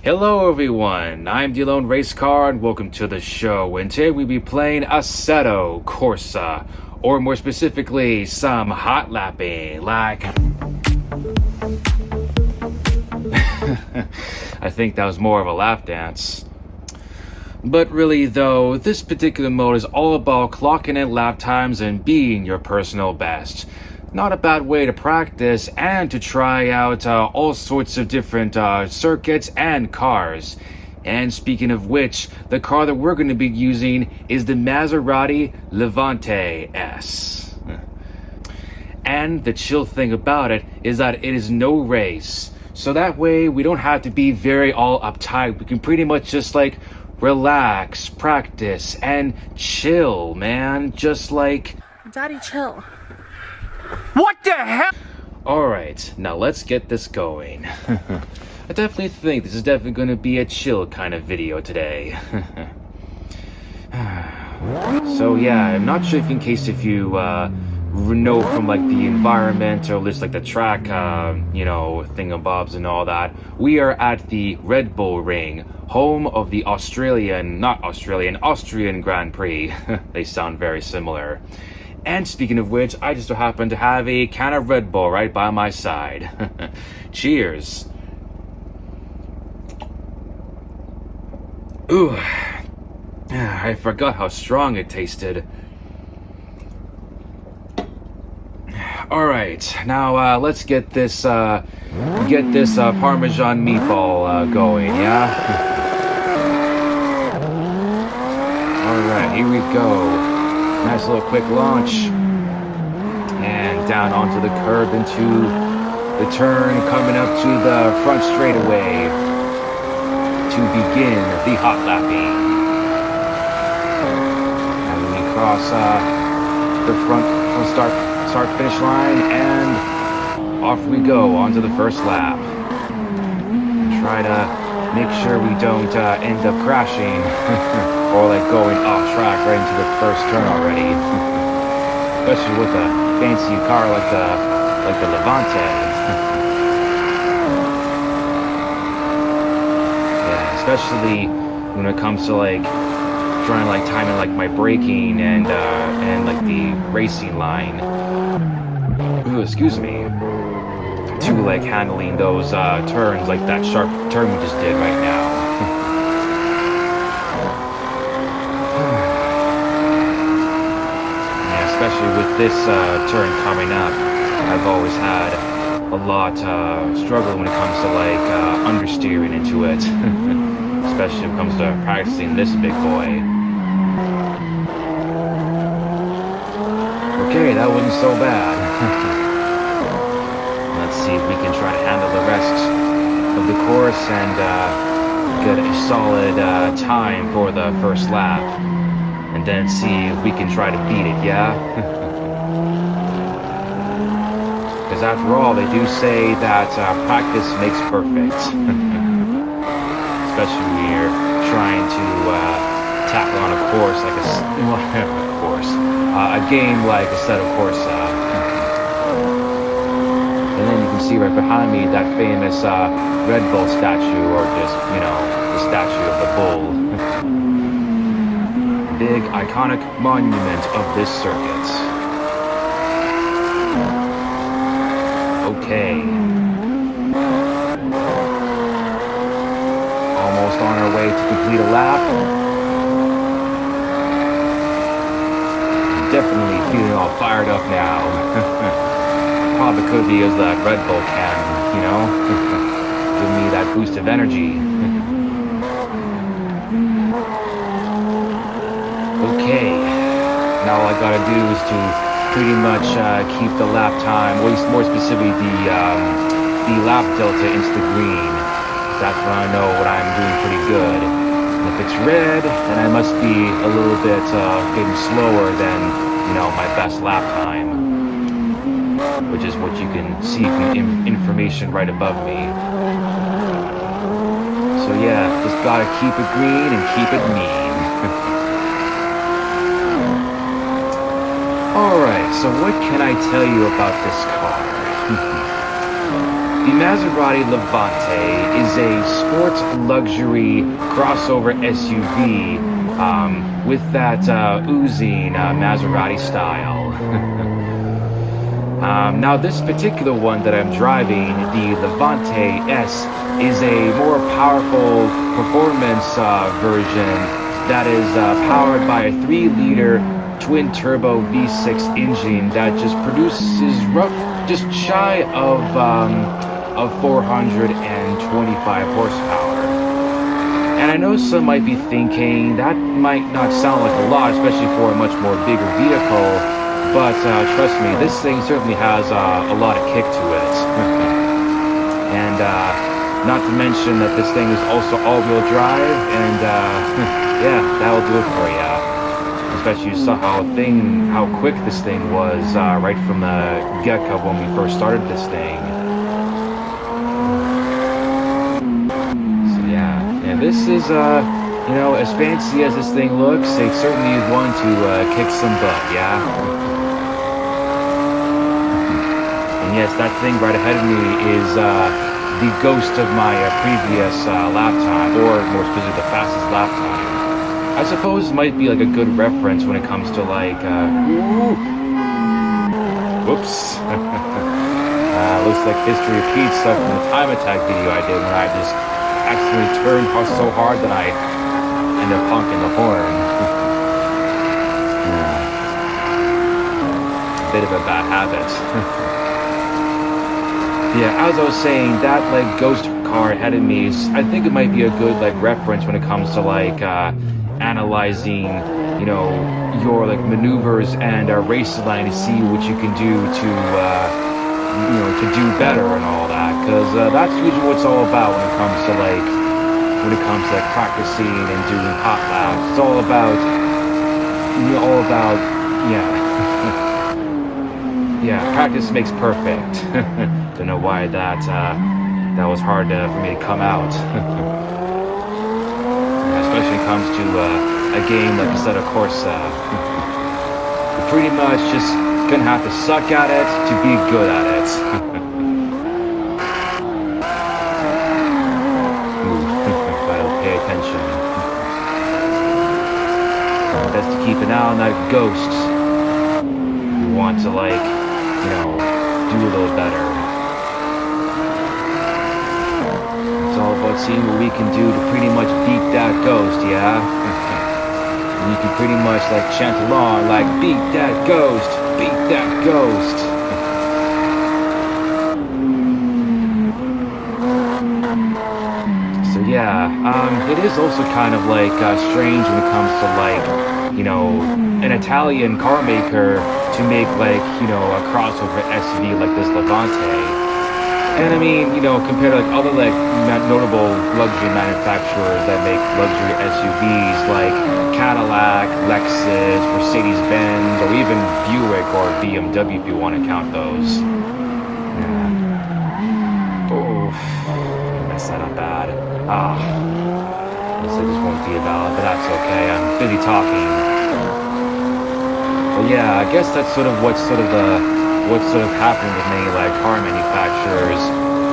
Hello everyone, I'm the AloneRacecar and welcome to the show, and today we'll be playing Assetto Corsa, or more specifically, some hot lapping, like... I think that was more of a lap dance. But really though, this particular mode is all about clocking in lap times and being your personal best. Not a bad way to practice and to try out all sorts of different circuits and cars. And speaking of which, the car that we're going to be using is the Maserati Levante S. And the chill thing about it is that it is no race. So that way we don't have to be very all uptight. We can pretty much just like relax, practice, and chill, man. Just like... Daddy, chill. What the hell? Alright, now let's get this going. I definitely think this is definitely going to be a chill kind of video today. So yeah, I'm not sure if you know from like the environment or just like the track, thingamabobs and all that. We are at the Red Bull Ring, home of the Austrian Grand Prix. They sound very similar. And speaking of which, I just so happen to have a can of Red Bull right by my side. Cheers. Ooh, I forgot how strong it tasted. All right, now let's get this Parmesan meatball going, yeah? All right, here we go. Nice little quick launch, and down onto the curb into the turn, coming up to the front straightaway to begin the hot lapping. And we cross the front start finish line, and off we go onto the first lap. Try to make sure we don't end up crashing. Or like going off track right into the first turn already. Especially with a fancy car like the Levante. Yeah, especially when it comes to like trying to like timing like my braking and like the racing line. Ooh, excuse me. To like handling those turns, like that sharp turn we just did right now. Especially with this turn coming up, I've always had a lot struggle when it comes to like understeering into it. Especially when it comes to practicing this big boy. Okay, that wasn't so bad. Let's see if we can try to handle the rest of the course and get a solid time for the first lap. And then see if we can try to beat it, yeah? Because after all, they do say that practice makes perfect. Especially when you're trying to tackle on a course like a game like Assetto Corsa. And then you can see right behind me that famous Red Bull statue, or just, the statue of the bull. Big iconic monument of this circuit. Okay. Almost on our way to complete a lap. Definitely feeling all fired up now. Probably could be as that Red Bull can, give me that boost of energy. Okay, now all I gotta do is to pretty much keep the lap time, or more specifically the lap delta into the green. That's when I know what I'm doing pretty good. And if it's red, then I must be a little bit getting slower than, my best lap time. Which is what you can see from the information right above me. So yeah, just gotta keep it green and keep it mean. Alright, so what can I tell you about this car? The Maserati Levante is a sports luxury crossover SUV with that oozing Maserati style. Now, this particular one that I'm driving, the Levante S, is a more powerful performance version that is powered by a 3-liter twin-turbo V6 engine that just produces just shy of 425 horsepower. And I know some might be thinking that might not sound like a lot, especially for a much more bigger vehicle, but trust me, this thing certainly has a lot of kick to it. And not to mention that this thing is also all-wheel drive, and yeah, that'll do it for you. Especially you saw how quick this thing was right from the get-go when we first started this thing. So yeah, and this is you know, as fancy as this thing looks, it certainly is one to kick some butt, yeah. And yes, that thing right ahead of me is the ghost of my previous lap time, or more specifically, the fastest lap time. I suppose it might be like a good reference when it comes to like, whoops. Looks like history repeats stuff from the time attack video I did when I just accidentally turned so hard that I ended up honking the horn. Yeah. A bit of a bad habit. Yeah, as I was saying, that like ghost car ahead of me, I think it might be a good like reference when it comes to like analyzing, you know, your like maneuvers and race line to see what you can do to, you know, to do better and all that. Because that's usually what it's all about when it comes to like practicing and doing hot laps. It's all about, you know, yeah. Yeah, practice makes perfect. Don't know why that was hard for me to come out. Especially when it comes to a game like Assetto Corsa. You're pretty much just gonna have to suck at it to be good at it. Gotta pay attention. Best to keep an eye on that ghost. If you want to like, you know, do a little better. It's all about seeing what we can do to pretty much beat that ghost, yeah? And you can pretty much like chant along like, beat that ghost, beat that ghost. So yeah, it is also kind of like strange when it comes to like, you know, an Italian car maker to make like, you know, a crossover SUV like this Levante. And I mean, you know, compared to like other like notable luxury manufacturers that make luxury SUVs like Cadillac, Lexus, Mercedes-Benz, or even Buick or BMW if you want to count those. Yeah. Oh, I messed that up bad. Guess this won't be about, but that's okay. I'm busy talking. But yeah, I guess that's sort of what's sort of happening with many like car manufacturers,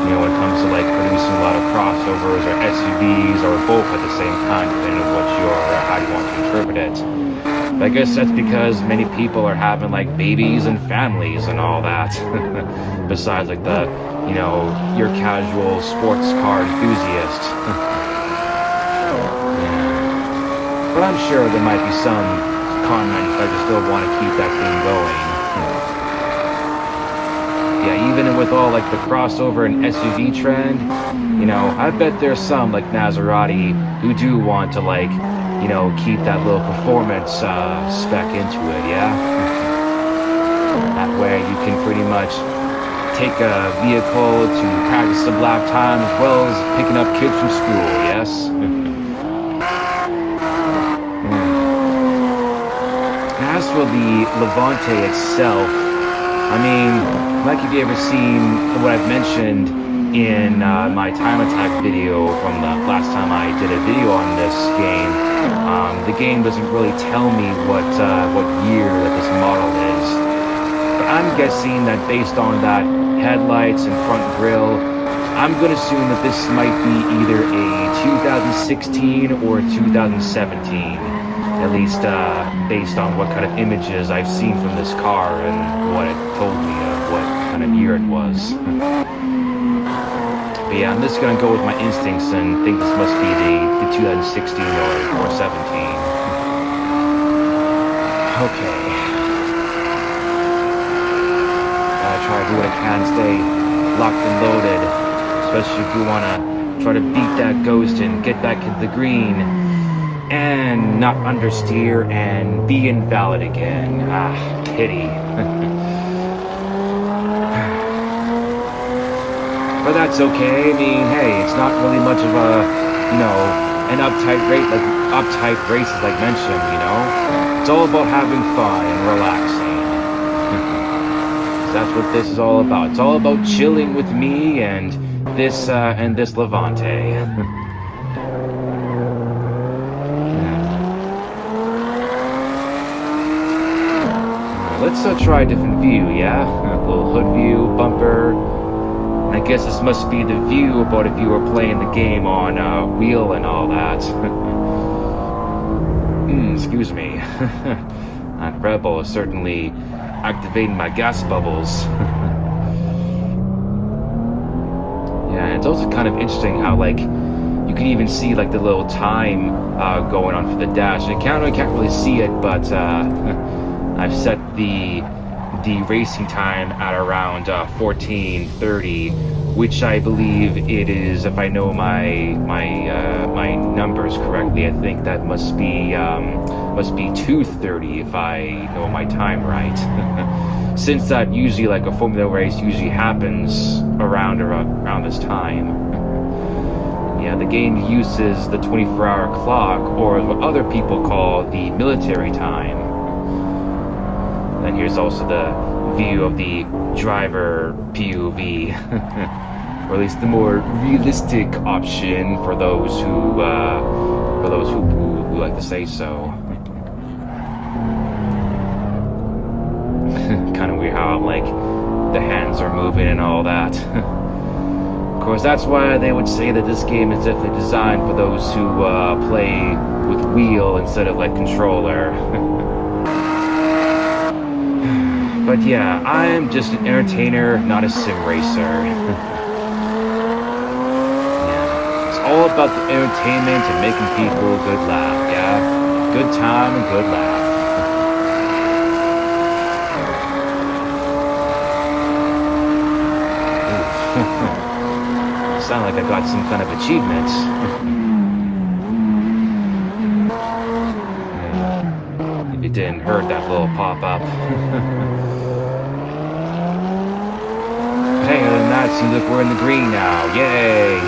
you know, when it comes to like producing a lot of crossovers or SUVs or both at the same time, depending on how you want to interpret it. But I guess that's because many people are having like babies and families and all that. Besides like the, you know, your casual sports car enthusiast. Yeah. But I'm sure there might be some car manufacturers still want to keep that thing going. Yeah, even with all like the crossover and SUV trend, you know, I bet there's some like Maserati who do want to like, you know, keep that little performance spec into it, yeah? That way you can pretty much take a vehicle to practice some lap time as well as picking up kids from school, yes? As for the Levante itself, I mean, like if you ever seen what I've mentioned in my time attack video from the last time I did a video on this game, the game doesn't really tell me what year that this model is. But I'm guessing that based on that headlights and front grille, I'm going to assume that this might be either a 2016 or 2017, at least based on what kind of images I've seen from this car and what it told me of what kind of year it was. But yeah, I'm just going to go with my instincts and think this must be the 2016 or 17. Okay. Gotta try to do what I can, stay locked and loaded. Especially if you want to try to beat that ghost and get back into the green and not understeer and be invalid again. Ah, pity. But that's okay. I mean, hey, it's not really much of a, an uptight races like mentioned, It's all about having fun and relaxing. That's what this is all about. It's all about chilling with me and this Levante. Let's try a different view, yeah? A little hood view, bumper. I guess this must be the view about if you were playing the game on wheel and all that. Excuse me. That Rebel is certainly activating my gas bubbles. Yeah, it's also kind of interesting how, like, you can even see, like, the little time going on for the dash. And I can't really see it, but I've set the racing time at around 14:30, which I believe it is, if I know my numbers correctly. I think that must be 2:30 if I know my time right. Since that usually, like, a Formula race usually happens around this time. Yeah, the game uses the 24-hour clock, or what other people call the military time. And here's also the view of the driver POV, or at least the more realistic option for those who like to say so. Kind of weird how, like, the hands are moving and all that. Of course, that's why they would say that this game is definitely designed for those who play with wheel instead of, like, controller. But yeah, I'm just an entertainer, not a sim racer. Yeah, it's all about the entertainment and making people a good laugh, yeah? Good time and good laugh. Sound like I got some kind of achievement. Yeah, if you didn't heard that little pop-up. Hey, other than that, it seems like we're in the green now. Yay!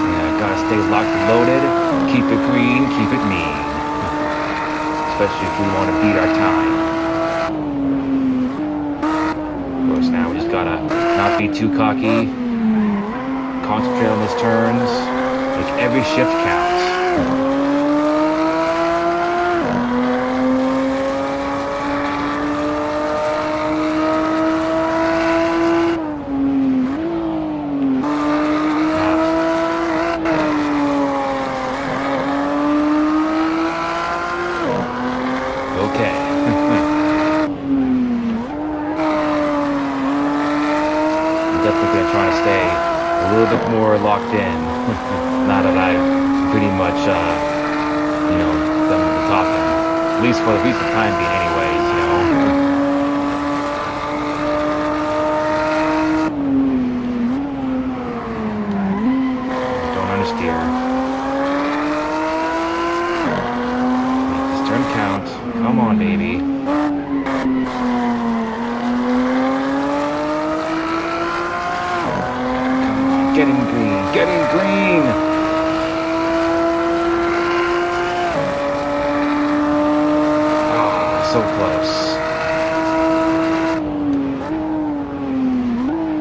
Yeah, gotta stay locked and loaded. Keep it green, keep it mean. Especially if we want to beat our time. Of course, now we just gotta not be too cocky. Concentrate on those turns. Make every shift count. Locked in. Now that I've pretty much, done the talking. At least for the time being, anyways, Don't understeer. Make this turn count. Come on, baby. Getting green, getting green! Ah, so close.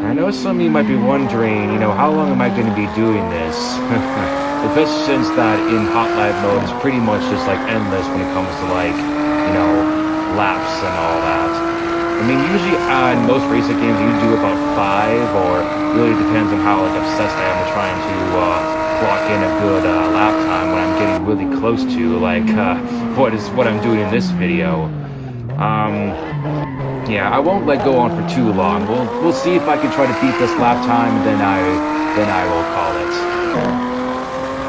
I know some of you might be wondering, how long am I going to be doing this? Especially since that in hot live mode is pretty much just like endless when it comes to, like, laps and all that. I mean, usually in most racing games you do about 5, or really depends on how like obsessed I am with trying to clock in a good lap time when I'm getting really close to like what I'm doing in this video. Yeah, I won't let go on for too long. We'll see if I can try to beat this lap time, and then I will call it.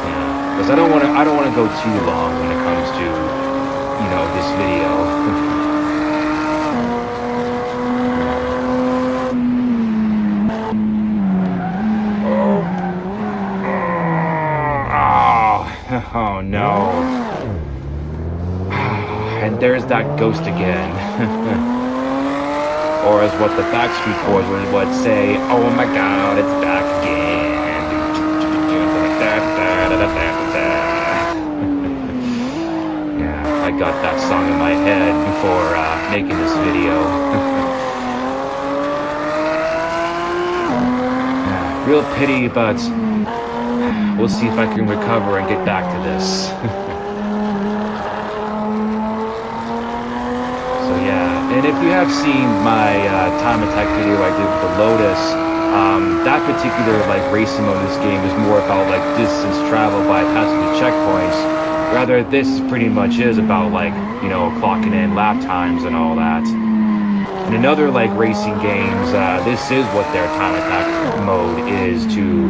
Yeah, because I don't want to go too long when it comes to this video. Oh no. And there's that ghost again. Or as what the Backstreet Boys would say, oh my god, it's back again. Yeah, I got that song in my head before making this video. Yeah, real pity, but we'll see if I can recover and get back to this. So yeah, and if you have seen my time attack video I did with the Lotus, that particular like racing mode in this game is more about like distance traveled by passing the checkpoints. Rather, this pretty much is about like clocking in lap times and all that. And in other like racing games, this is what their time attack mode is, to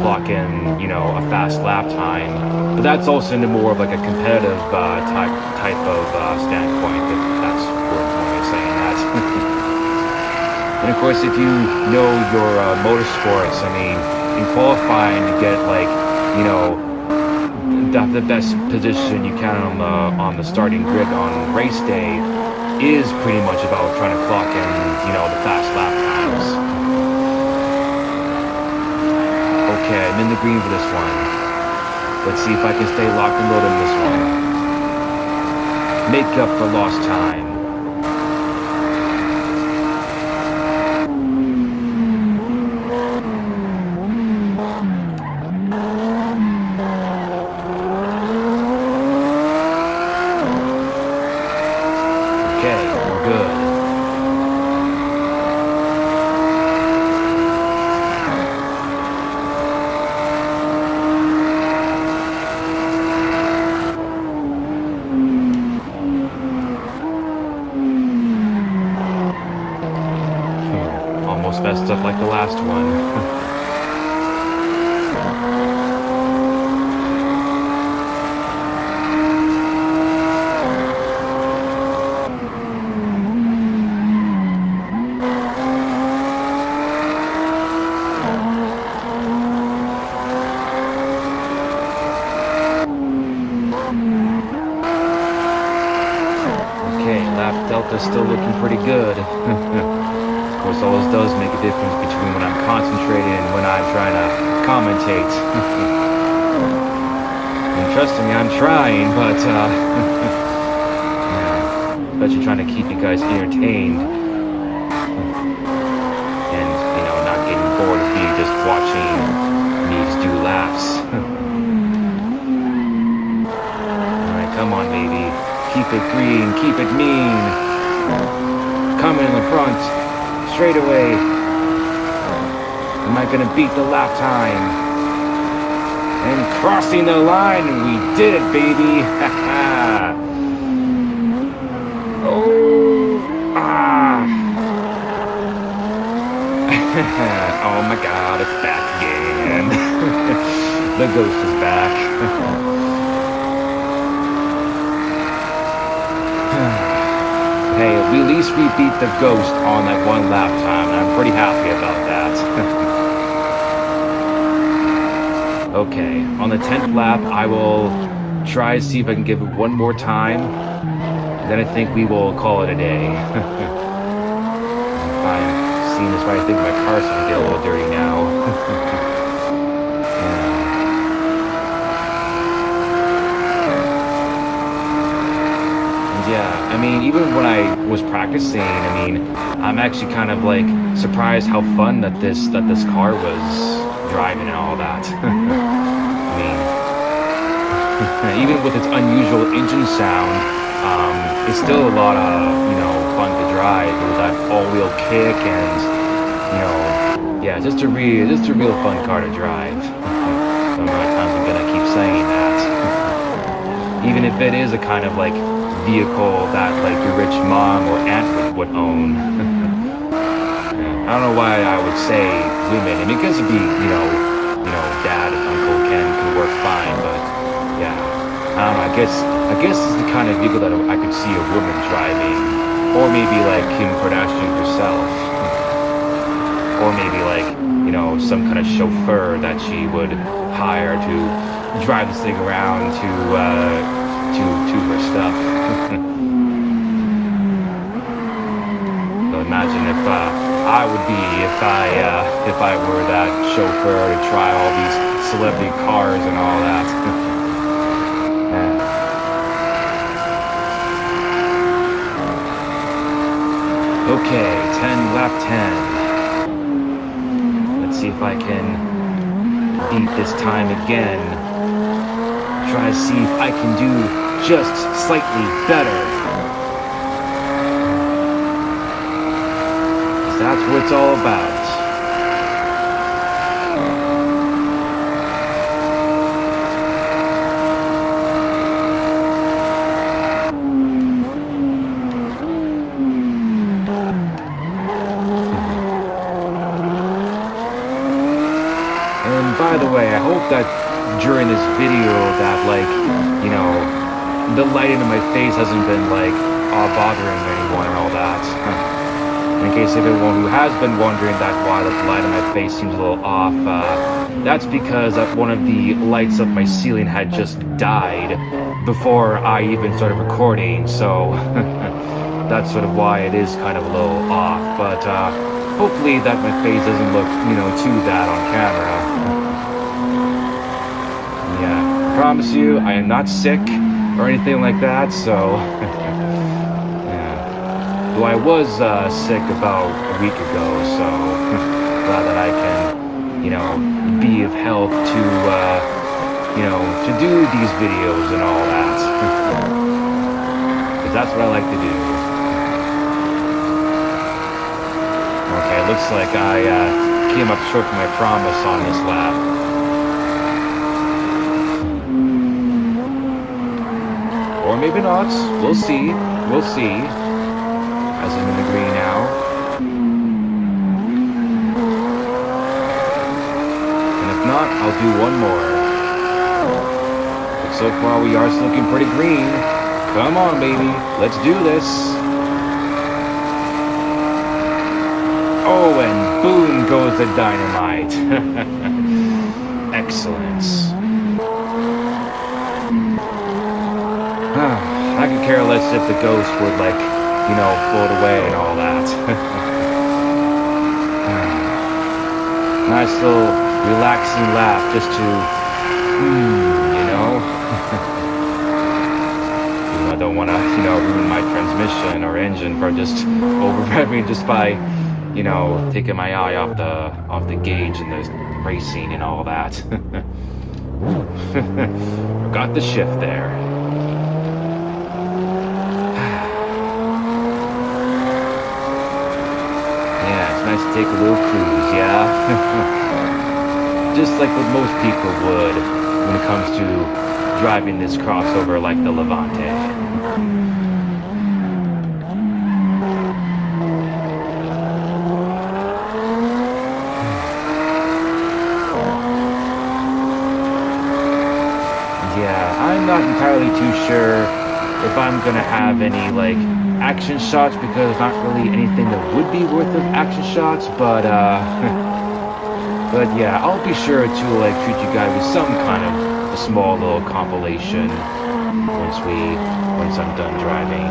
clock in, a fast lap time. But that's also into more of like a competitive type of standpoint, if that's worth more saying that. And of course, if you know your motorsports, I mean, in qualifying to get like, the best position you can on the starting grid on race day is pretty much about trying to clock in, the fast lap times. Okay, I'm in the green for this one. Let's see if I can stay locked and loaded in this one. Make up for lost time. Okay, we're good. Almost messed up like the last one. Okay, lap delta's still looking pretty good. Of course, all this does make a difference between when I'm concentrating and when I'm trying to commentate. And trust me, I'm trying, but yeah, but you're trying to keep you guys entertained and not getting bored of me just watching me just do laps. All right, come on, baby. Keep it green, keep it mean. Coming in the front, straight away. Am I gonna beat the lap time? And crossing the line, and we did it, baby. Oh, ah. Oh my god, it's back again. The ghost is back. Hey, at least we beat the ghost on that one lap time, and I'm pretty happy about that. Okay, on the 10th lap, I will try to see if I can give it one more time. Then I think we will call it a day. If I'm seeing this right, I think my car's starting to get a little dirty now. Yeah, I mean, even when I was practicing, I mean, I'm actually kind of like surprised how fun that this car was driving and all that. I mean, even with its unusual engine sound, it's still a lot of fun to drive. drive with that all-wheel kick and, you know, yeah, just a real fun car to drive. So many times I'm gonna keep saying that. Even if it is a kind of like vehicle that like your rich mom or aunt would own. I don't know why I would say women. I mean, because it'd be, you know, dad and uncle can work fine, but yeah, I don't know. I guess it's the kind of vehicle that I could see a woman driving, or maybe like Kim Kardashian herself, or maybe like, you know, some kind of chauffeur that she would hire to drive this thing around to her stuff. So imagine if I would be if I were that chauffeur to try all these celebrity cars and all that. Yeah. Okay, lap 10. Let's see if I can beat this time again. Try to see if I can do just slightly better. That's what it's all about. And by the way, I hope that during this video that, like, you know, the lighting in my face hasn't been like bothering anyone and all that. In case of anyone who has been wondering that why the light on my face seems a little off, that's because one of the lights up my ceiling had just died before I even started recording, so that's sort of why it is kind of a little off, but hopefully that my face doesn't look, you know, too bad on camera. Yeah, I promise you, I am not sick or anything like that, so... Though I was sick about a week ago, so glad that I can, you know, be of help to, you know, to do these videos and all that. Because that's what I like to do. Okay, looks like I came up short from my promise on this lap. Or maybe not. We'll see. We'll see. As I'm in the green now. And if not, I'll do one more. But so far we are still looking pretty green. Come on, baby. Let's do this. Oh, and boom goes the dynamite. Excellent. I could care less if the ghost would, like, you know, float away and all that. Nice little relaxing lap just to, you know. I don't want to, you know, ruin my transmission or engine for just over-revving just by, you know, taking my eye off the gauge and the racing and all that. Forgot the shift there. Nice to take a little cruise, yeah? Just like what most people would when it comes to driving this crossover like the Levante. Yeah, I'm not entirely too sure if I'm gonna have any, like, action shots, because there's not really anything that would be worth of action shots, but but yeah, I'll be sure to, like, treat you guys with some kind of a small little compilation once I'm done driving.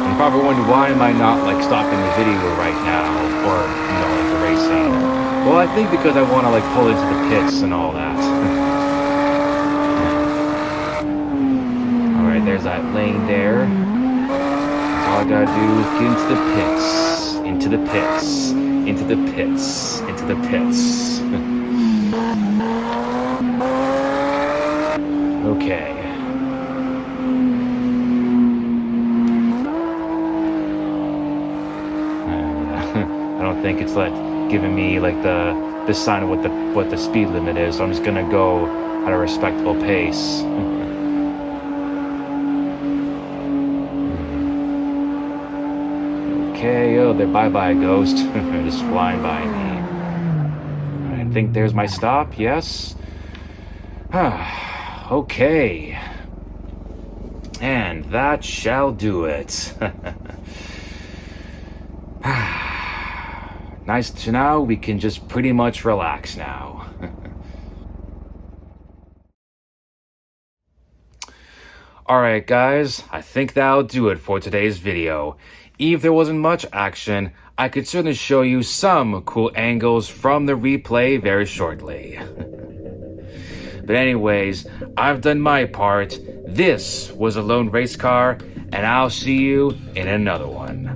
You're probably wondering, why am I not, like, stopping the video right now, or, you know, like, the racing? Well, I think because I want to, like, pull into the pits and all that. There's that lane there. All I gotta do is get into the pits. Into the pits. Into the pits. Into the pits. Okay. don't think it's giving me like the sign of what the speed limit is. So I'm just gonna go at a respectable pace. Okay, oh, they're bye-bye, ghost. Just flying by me. I think there's my stop, yes. Okay. And that shall do it. Nice to know we can just pretty much relax now. Alright guys, I think that'll do it for today's video. If there wasn't much action, I could certainly show you some cool angles from the replay very shortly. But anyways, I've done my part. This was AloneRacecar, and I'll see you in another one.